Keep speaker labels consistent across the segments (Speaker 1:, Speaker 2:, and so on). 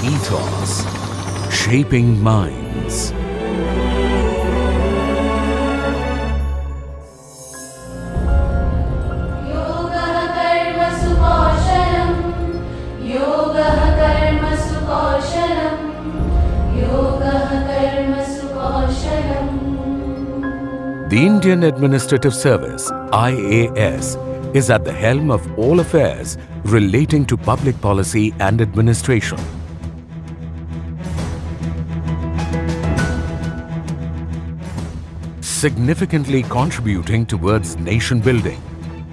Speaker 1: ethos, shaping minds. The Indian Administrative Service, IAS, is at the helm of all affairs relating to public policy and administration. Significantly contributing towards nation building.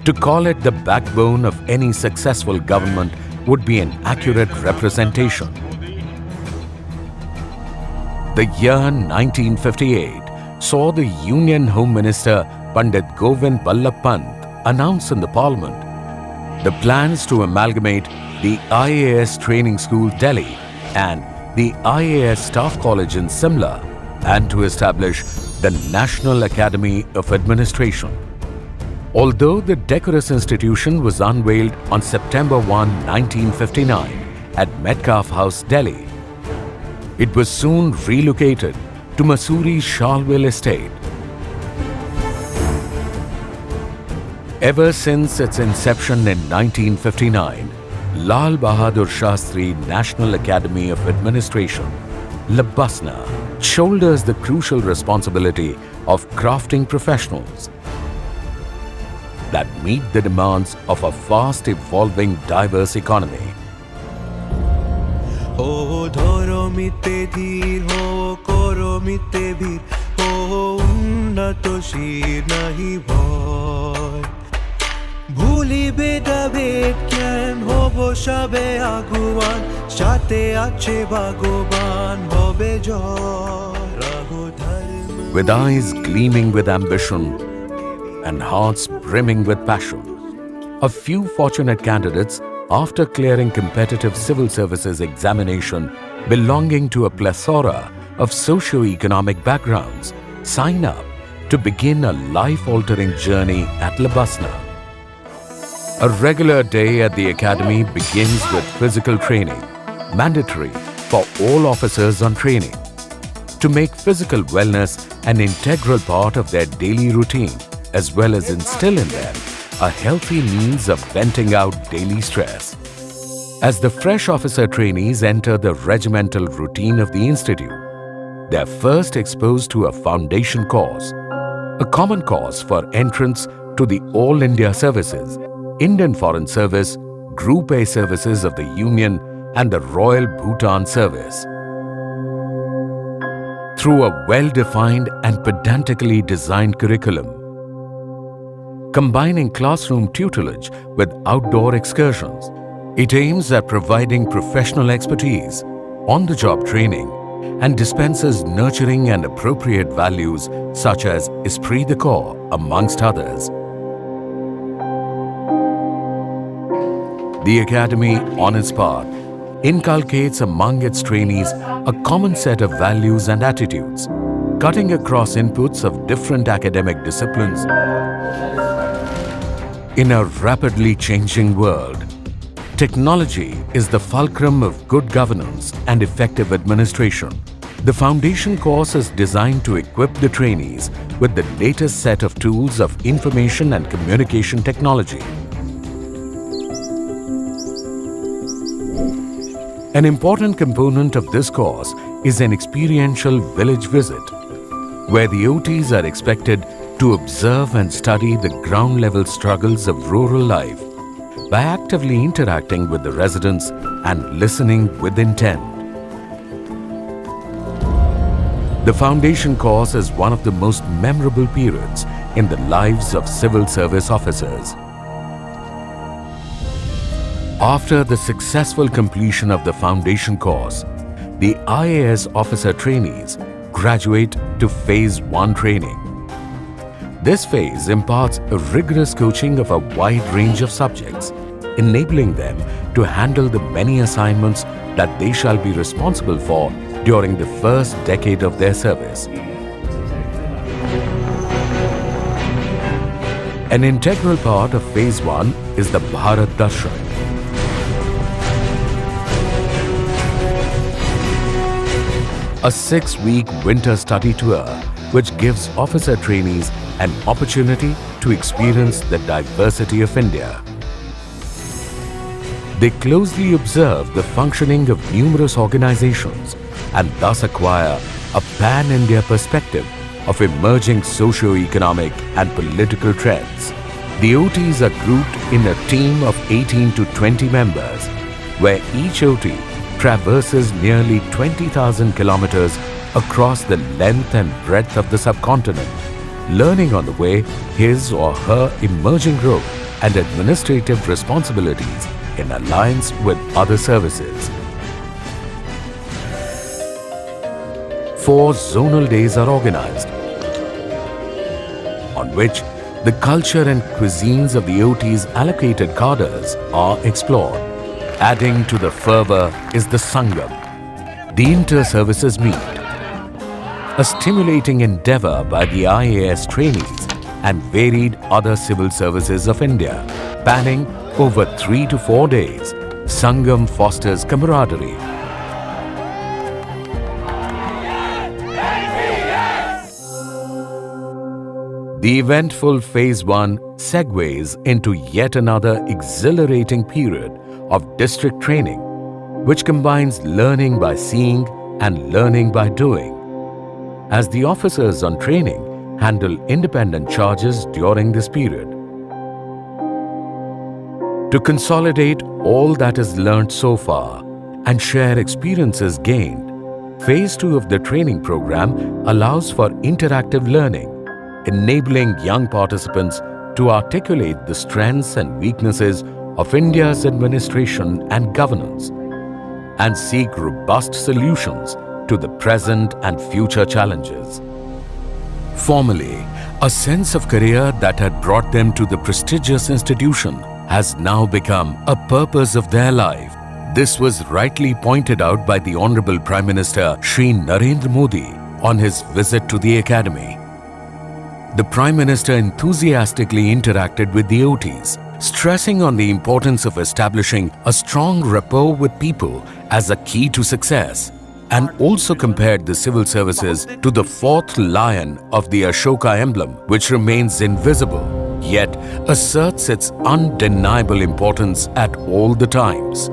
Speaker 1: To call it the backbone of any successful government would be an accurate representation. The year 1958 saw the Union Home Minister Pandit Govind Ballabh Pant announce in the Parliament the plans to amalgamate the IAS Training School Delhi and the IAS Staff College in Simla and to establish the National Academy of Administration. Although the decorous institution was unveiled on September 1, 1959 at Metcalfe House, Delhi, it was soon relocated to Mussoorie Charleville Estate. Ever since its inception in 1959, Lal Bahadur Shastri National Academy of Administration, Labasna, shoulders the crucial responsibility of crafting professionals that meet the demands of a fast evolving diverse economy.
Speaker 2: Oh, dhoro mite dheer, ho koro mite bhir, ho unnato shir nahi bhoy. Bhuli bedabet kyan hobo shabe aguwan, shate ache bhagoban hobe joy. Raho dharma.
Speaker 1: With eyes gleaming with ambition and hearts brimming with passion, a few fortunate candidates, after clearing competitive civil services examination belonging to a plethora of socio-economic backgrounds, sign up to begin a life-altering journey at Labasna. A regular day at the academy begins with physical training, mandatory for all officers on training, to make physical wellness an integral part of their daily routine, as well as instill in them a healthy means of venting out daily stress. As the fresh officer trainees enter the regimental routine of the institute, they are first exposed to a foundation course, a common course for entrance to the All India Services, Indian Foreign Service, Group A Services of the Union and the Royal Bhutan Service. Through a well-defined and pedantically designed curriculum, combining classroom tutelage with outdoor excursions, it aims at providing professional expertise, on-the-job training, and dispenses nurturing and appropriate values such as esprit de corps, amongst others. The Academy, on its part, inculcates among its trainees a common set of values and attitudes, cutting across inputs of different academic disciplines. In a rapidly changing world, technology is the fulcrum of good governance and effective administration. The foundation course is designed to equip the trainees with the latest set of tools of information and communication technology. An important component of this course is an experiential village visit, where the OTs are expected to observe and study the ground-level struggles of rural life by actively interacting with the residents and listening with intent. The foundation course is one of the most memorable periods in the lives of civil service officers. After the successful completion of the foundation course, the IAS officer trainees graduate to Phase 1 training. This phase imparts a rigorous coaching of a wide range of subjects, enabling them to handle the many assignments that they shall be responsible for during the first decade of their service. An integral part of Phase 1 is the Bharat Darshan. a 6-week winter study tour which gives officer trainees an opportunity to experience the diversity of India. They closely observe the functioning of numerous organizations and thus acquire a pan-India perspective of emerging socio-economic and political trends. The OTs are grouped in a team of 18 to 20 members, where each OT traverses nearly 20,000 kilometers across the length and breadth of the subcontinent, learning on the way his or her emerging role and administrative responsibilities in alliance with other services. 4 zonal days are organized, on which the culture and cuisines of the OT's allocated cadres are explored. Adding to the fervor is the Sangam, the inter-services meet, a stimulating endeavor by the IAS trainees and varied other civil services of India. Spanning over 3 to 4 days, Sangam fosters camaraderie, the eventful Phase 1 segues into yet another exhilarating period of district training, which combines learning by seeing and learning by doing, as the officers on training handle independent charges during this period. To consolidate all that is learnt so far and share experiences gained, Phase 2 of the training program allows for interactive learning, enabling young participants to articulate the strengths and weaknesses of India's administration and governance and seek robust solutions to the present and future challenges. Formerly, a sense of career that had brought them to the prestigious institution has now become a purpose of their life. This was rightly pointed out by the Honorable Prime Minister Shri Narendra Modi on his visit to the Academy. The Prime Minister enthusiastically interacted with the OTs, stressing on the importance of establishing a strong rapport with people as a key to success, and also compared the civil services to the 4th lion of the Ashoka emblem, which remains invisible, yet asserts its undeniable importance at all the times.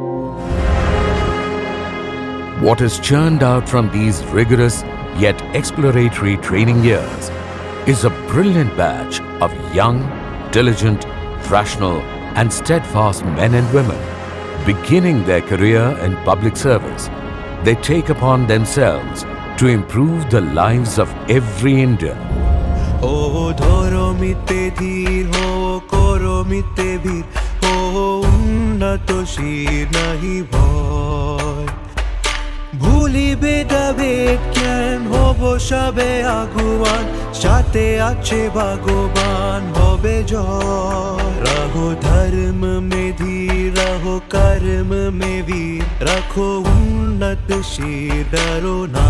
Speaker 1: What is churned out from these rigorous yet exploratory training years is a brilliant batch of young, diligent, rational and steadfast men and women beginning their career in public service. They take upon themselves to improve the lives of every Indian.
Speaker 2: O dhoro mite dheer ho koro mite bhir ho unnato shir nahi bhoy ভুলিবে যাবে জ্ঞান হব সবে আগুয়ান সাথে আছে ভগবান হবে জয় रहो धर्म में धीर रहो कर्म में वीर रखो उन्नत शीर डरो ना